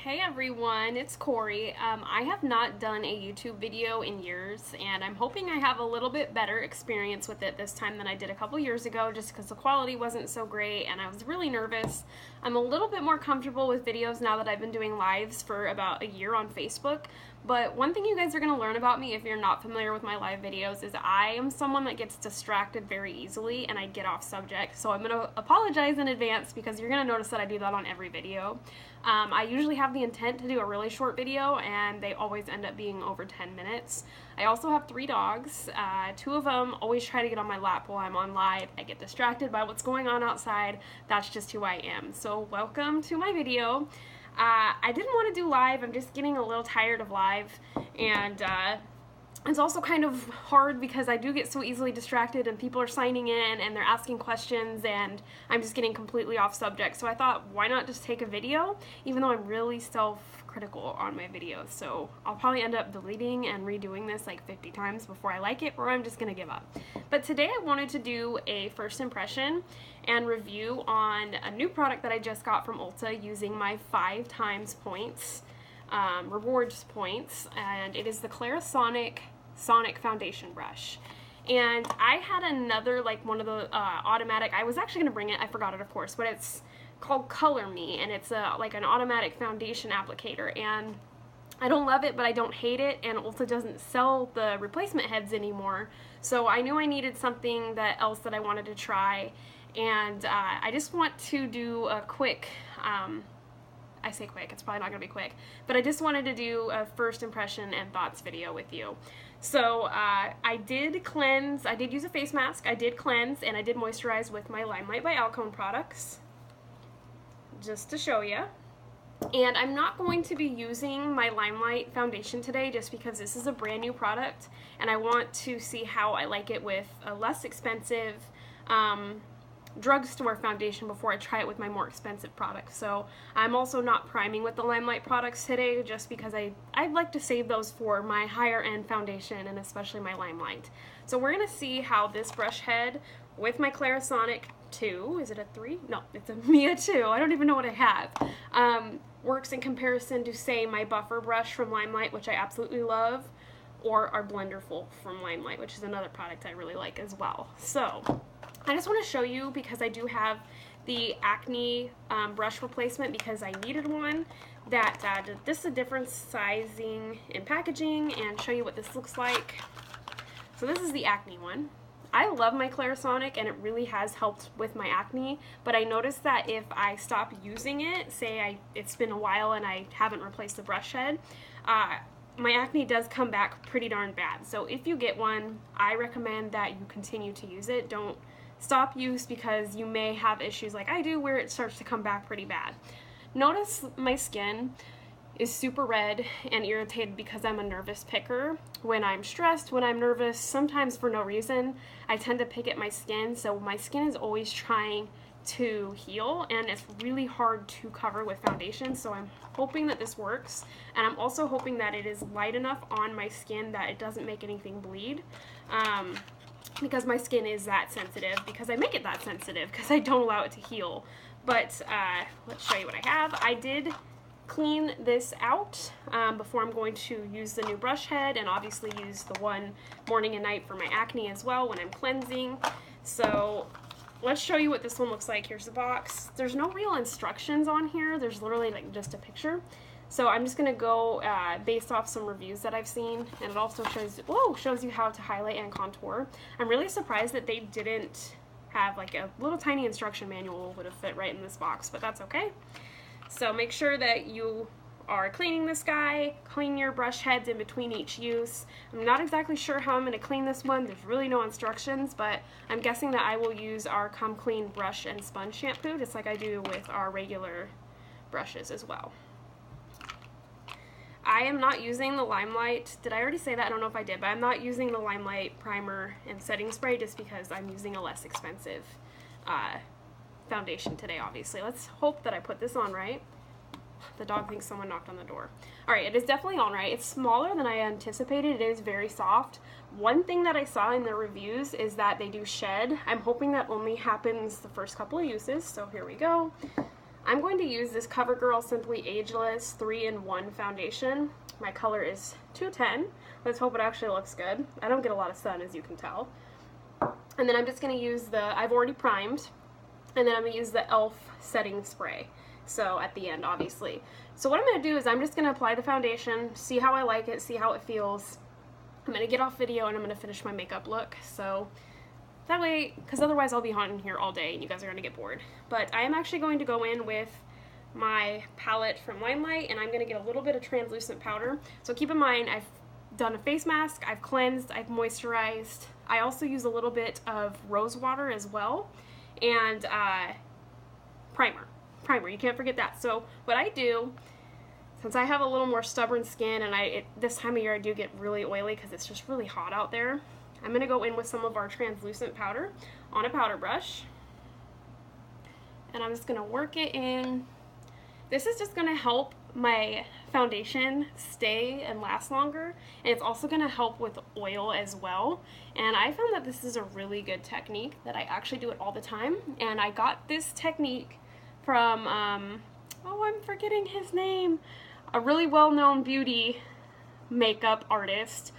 Hey everyone, it's Corey. I have not done a YouTube video in years, and I'm hoping I have a little bit better experience with it this time than I did a couple years ago, just because the quality wasn't so great and I was really nervous. I'm a little bit more comfortable with videos now that I've been doing lives for about a year on Facebook, but one thing you guys are going to learn about me if you're not familiar with my live videos is I am someone that gets distracted very easily and I get off subject, so I'm going to apologize in advance because you're going to notice that I do that on every video. I usually have the intent to do a really short video, and they always end up being over 10 minutes. I also have 3 dogs. 2 of them always try to get on my lap while I'm on live. I get distracted by what's going on outside. That's just who I am. So welcome to my video. I didn't want to do live. I'm just getting a little tired of live, and it's also kind of hard because I do get so easily distracted and people are signing in and they're asking questions and I'm just getting completely off subject. So I thought, why not just take a video, even though I'm really self-critical on my videos. So I'll probably end up deleting and redoing this like 50 times before I like it, or I'm just gonna give up. But today I wanted to do a first impression and review on a new product that I just got from Ulta using my 5 times points. Rewards points, and it is the Clarisonic Foundation Brush. And I had another, like one of the automatic, I was actually going to bring it, I forgot it of course, but it's called Color Me, and it's like an automatic foundation applicator, and I don't love it, but I don't hate it, and Ulta doesn't sell the replacement heads anymore, so I knew I needed something else that I wanted to try, and I just want to do a quick, I say quick, it's probably not going to be quick, but I just wanted to do a first impression and thoughts video with you. So I did cleanse, I did use a face mask, I did cleanse, and I did moisturize with my Limelight by Alcone products, just to show you. And I'm not going to be using my Limelight foundation today just because this is a brand new product, and I want to see how I like it with a less expensive drugstore foundation before I try it with my more expensive products. So I'm also not priming with the Limelight products today just because I'd like to save those for my higher end foundation, and especially my Limelight. So we're going to see how this brush head with my Clarisonic 2, is it a 3? No, it's a Mia 2, I don't even know what I have, works in comparison to, say, my buffer brush from Limelight, which I absolutely love, or our Blenderful from Limelight, which is another product I really like as well. So I just want to show you, because I do have the Acne brush replacement because I needed one, that this is a different sizing and packaging, and show you what this looks like. So this is the Acne one. I love my Clarisonic and it really has helped with my acne, but I noticed that if I stop using it, say it's been a while and I haven't replaced the brush head, my acne does come back pretty darn bad. So if you get one, I recommend that you continue to use it. Don't stop use because you may have issues like I do where it starts to come back pretty bad. Notice my skin is super red and irritated because I'm a nervous picker. When I'm stressed, when I'm nervous, sometimes for no reason, I tend to pick at my skin, so my skin is always trying to heal, and it's really hard to cover with foundation, so I'm hoping that this works, and I'm also hoping that it is light enough on my skin that it doesn't make anything bleed, because my skin is that sensitive, because I make it that sensitive, because I don't allow it to heal. But let's show you what I have. I did clean this out before I'm going to use the new brush head, and obviously use the one morning and night for my acne as well when I'm cleansing. So let's show you what this one looks like. Here's the box. There's no real instructions on here. There's literally like just a picture. So I'm just going to go based off some reviews that I've seen, and it also shows you how to highlight and contour. I'm really surprised that they didn't have like a little tiny instruction manual would have fit right in this box, but that's okay. So make sure that you are cleaning this guy, clean your brush heads in between each use. I'm not exactly sure how I'm going to clean this one. There's really no instructions, but I'm guessing that I will use our Come Clean brush and sponge shampoo, just like I do with our regular brushes as well. I am not using the Limelight. Did I already say that? I don't know if I did, but I'm not using the Limelight primer and setting spray just because I'm using a less expensive foundation today, obviously. Let's hope that I put this on right. The dog thinks someone knocked on the door. Alright, it is definitely on right. It's smaller than I anticipated. It is very soft. One thing that I saw in the reviews is that they do shed. I'm hoping that only happens the first couple of uses, so here we go. I'm going to use this CoverGirl Simply Ageless 3-in-1 foundation. My color is 210. Let's hope it actually looks good. I don't get a lot of sun, as you can tell. And then I'm just going to use I've already primed, and then I'm going to use the e.l.f. setting spray. So at the end, obviously. So what I'm going to do is I'm just going to apply the foundation, see how I like it, see how it feels. I'm going to get off video and I'm going to finish my makeup look. So that way, because otherwise I'll be haunting here all day and you guys are going to get bored. But I am actually going to go in with my palette from Limelight, and I'm going to get a little bit of translucent powder. So keep in mind, I've done a face mask, I've cleansed, I've moisturized. I also use a little bit of rose water as well, and primer, you can't forget that. So what I do, since I have a little more stubborn skin, and this time of year I do get really oily because it's just really hot out there, I'm going to go in with some of our translucent powder on a powder brush, and I'm just going to work it in. This is just going to help my foundation stay and last longer, and it's also going to help with oil as well. And I found that this is a really good technique, that I actually do it all the time. And I got this technique from, oh, I'm forgetting his name, a really well-known beauty makeup artist,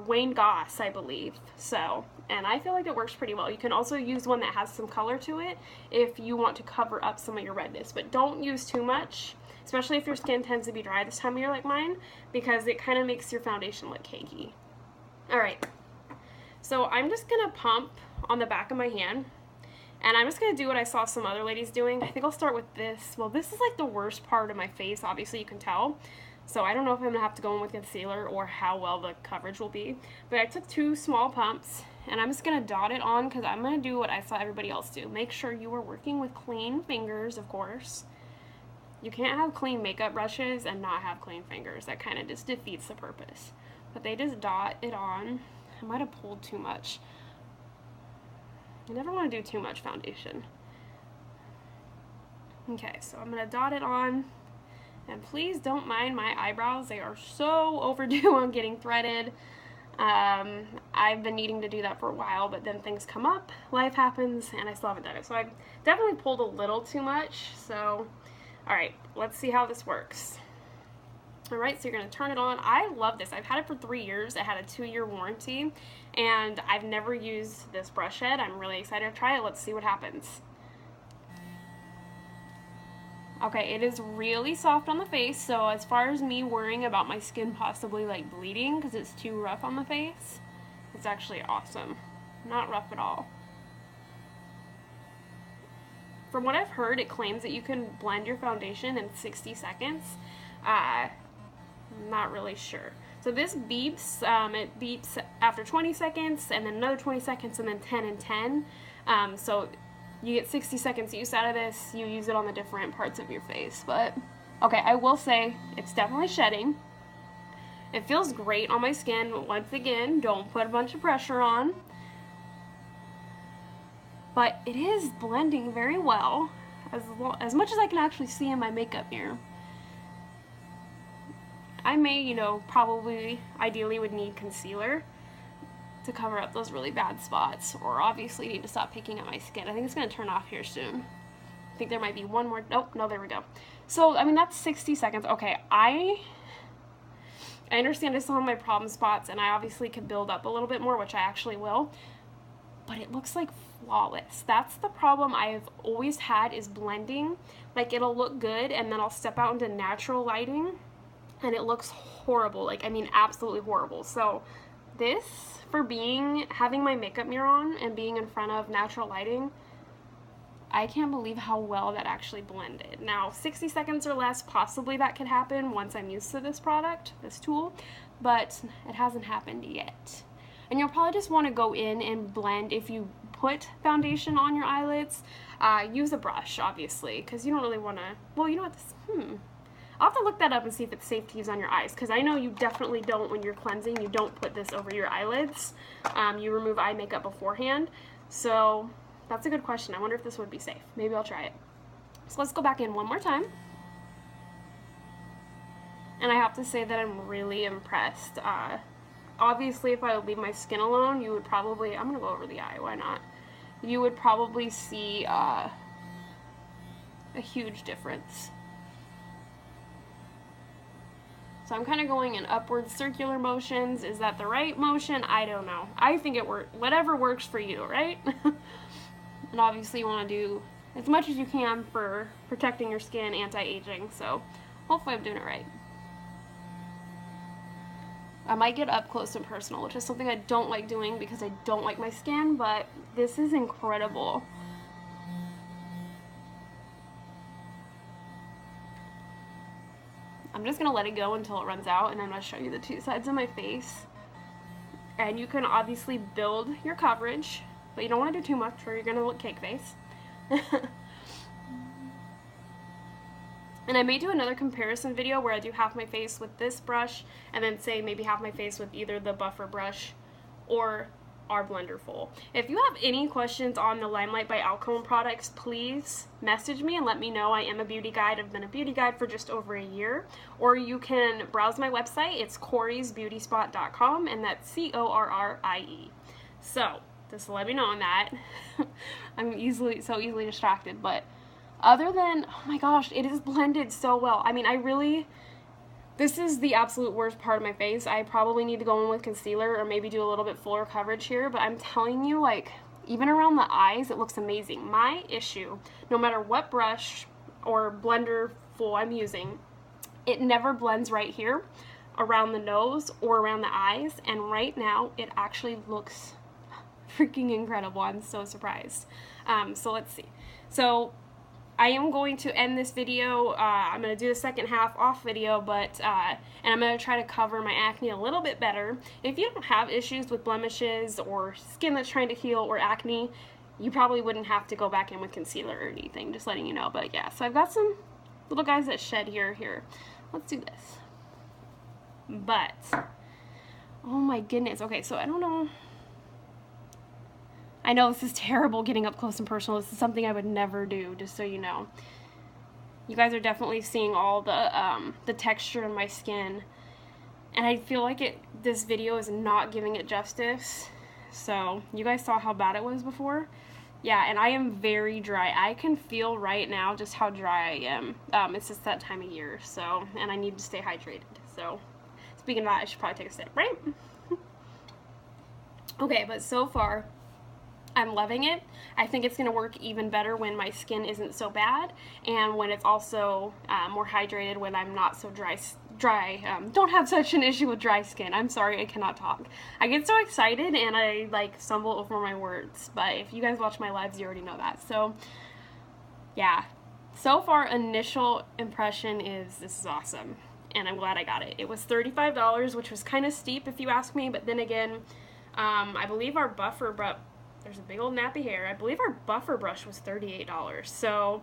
Wayne Goss, I believe. So, and I feel like it works pretty well. You can also use one that has some color to it if you want to cover up some of your redness, but don't use too much, especially if your skin tends to be dry this time of year like mine, because it kind of makes your foundation look cakey. Alright, so I'm just going to pump on the back of my hand, and I'm just going to do what I saw some other ladies doing. I think I'll start with this. Well, this is like the worst part of my face, obviously you can tell. So I don't know if I'm going to have to go in with concealer or how well the coverage will be. But I took 2 small pumps, and I'm just going to dot it on because I'm going to do what I saw everybody else do. Make sure you are working with clean fingers, of course. You can't have clean makeup brushes and not have clean fingers. That kind of just defeats the purpose. But they just dot it on. I might have pulled too much. You never want to do too much foundation. Okay, so I'm going to dot it on. And please don't mind my eyebrows. They are so overdue on getting threaded. I've been needing to do that for a while, but then things come up, life happens, and I still haven't done it. So I definitely pulled a little too much. So, alright, let's see how this works. Alright, so you're going to turn it on. I love this. I've had it for 3 years. It had a 2-year warranty, and I've never used this brush head. I'm really excited to try it. Let's see what happens. Okay, it is really soft on the face, so as far as me worrying about my skin possibly like bleeding because it's too rough on the face, it's actually awesome. Not rough at all. From what I've heard, it claims that you can blend your foundation in 60 seconds. I'm not really sure. So this beeps, it beeps after 20 seconds, and then another 20 seconds, and then 10 and 10. So you get 60 seconds use out of this. You use it on the different parts of your face. But, okay, I will say it's definitely shedding. It feels great on my skin. Once again, don't put a bunch of pressure on. But it is blending very well, as much as I can actually see in my makeup mirror. I may, you know, probably, ideally would need concealer to cover up those really bad spots, or obviously need to stop picking at my skin. I think it's going to turn off here soon. I think there might be one more. Nope, no, there we go. So, I mean, that's 60 seconds. Okay, I understand I still have my problem spots, and I obviously could build up a little bit more, which I actually will, but it looks like flawless. That's the problem I've always had, is blending. Like, it'll look good, and then I'll step out into natural lighting, and it looks horrible. Like, I mean, absolutely horrible. So this, for having my makeup mirror on and being in front of natural lighting, I can't believe how well that actually blended. Now, 60 seconds or less, possibly that could happen once I'm used to this product, this tool, but it hasn't happened yet. And you'll probably just want to go in and blend. If you put foundation on your eyelids, use a brush, obviously, because you don't really want to, well, you know what, I'll have to look that up and see if it's safe to use on your eyes, because I know you definitely don't, when you're cleansing, you don't put this over your eyelids. You remove eye makeup beforehand. So that's a good question. I wonder if this would be safe. Maybe I'll try it. So let's go back in one more time. And I have to say that I'm really impressed. Obviously, if I would leave my skin alone, you would probably, I'm going to go over the eye, why not? You would probably see a huge difference. So I'm kind of going in upward circular motions. Is that the right motion? I don't know. I think it works. Whatever works for you, right? And obviously you want to do as much as you can for protecting your skin, anti-aging. So hopefully I'm doing it right. I might get up close and personal, which is something I don't like doing because I don't like my skin, but this is incredible. I'm just going to let it go until it runs out, and I'm going to show you the two sides of my face. And you can obviously build your coverage, but you don't want to do too much or you're going to look cake face. And I may do another comparison video where I do half my face with this brush and then say maybe half my face with either the buffer brush or our Blenderful. If you have any questions on the Limelight by Alcone products, please message me and let me know. I am a beauty guide. I've been a beauty guide for just over a year. Or you can browse my website. It's corriesbeautyspot.com, and that's C-O-R-R-I-E. So just let me know on that. I'm so easily distracted, but other than, oh my gosh, it is blended so well. I mean, this is the absolute worst part of my face. I probably need to go in with concealer or maybe do a little bit fuller coverage here, but I'm telling you, like, even around the eyes, it looks amazing. My issue, no matter what brush or Blenderful I'm using, it never blends right here around the nose or around the eyes, and right now it actually looks freaking incredible. I'm so surprised. So let's see. So I am going to end this video. I'm going to do the second half off video, but and I'm going to try to cover my acne a little bit better. If you don't have issues with blemishes or skin that's trying to heal or acne, you probably wouldn't have to go back in with concealer or anything, just letting you know. But yeah, so I've got some little guys that shed here. Let's do this. But, oh my goodness. Okay, so I don't know. I know this is terrible getting up close and personal. This is something I would never do, just so you know. You guys are definitely seeing all the texture in my skin, and I feel like this video is not giving it justice. So you guys saw how bad it was before. Yeah, and I am very dry. I can feel right now just how dry I am. It's just that time of year, so, and I need to stay hydrated. So speaking of that, I should probably take a sip, right? Okay, but so far I'm loving it. I think it's going to work even better when my skin isn't so bad, and when it's also more hydrated, when I'm not so dry, don't have such an issue with dry skin. I'm sorry, I cannot talk. I get so excited and I like stumble over my words, but if you guys watch my lives, you already know that. So yeah, so far initial impression is this is awesome, and I'm glad I got it. It was $35, which was kind of steep if you ask me, but then again, I believe our buffer brush, there's a big old nappy hair. I believe our buffer brush was $38. So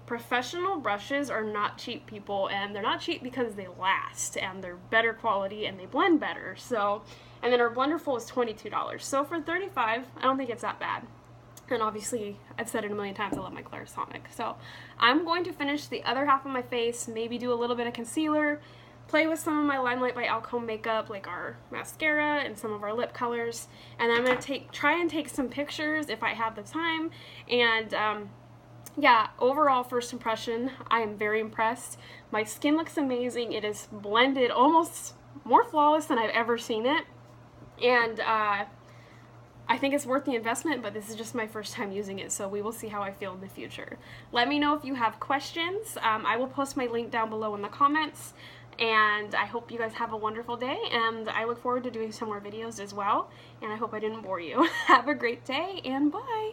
professional brushes are not cheap, people, and they're not cheap because they last and they're better quality and they blend better. So, and then our Blenderful is $22. So for $35, I don't think it's that bad. And obviously, I've said it a million times, I love my Clarisonic. So I'm going to finish the other half of my face, maybe do a little bit of concealer, play with some of my Limelight by Alcone makeup, like our mascara and some of our lip colors, and I'm going to try and take some pictures if I have the time. And yeah, overall first impression, I am very impressed. My skin looks amazing. It is blended almost more flawless than I've ever seen it, and I think it's worth the investment, but this is just my first time using it, so we will see how I feel in the future. Let me know if you have questions. I will post my link down below in the comments. And I hope you guys have a wonderful day, and I look forward to doing some more videos as well, and I hope I didn't bore you. Have a great day, and bye!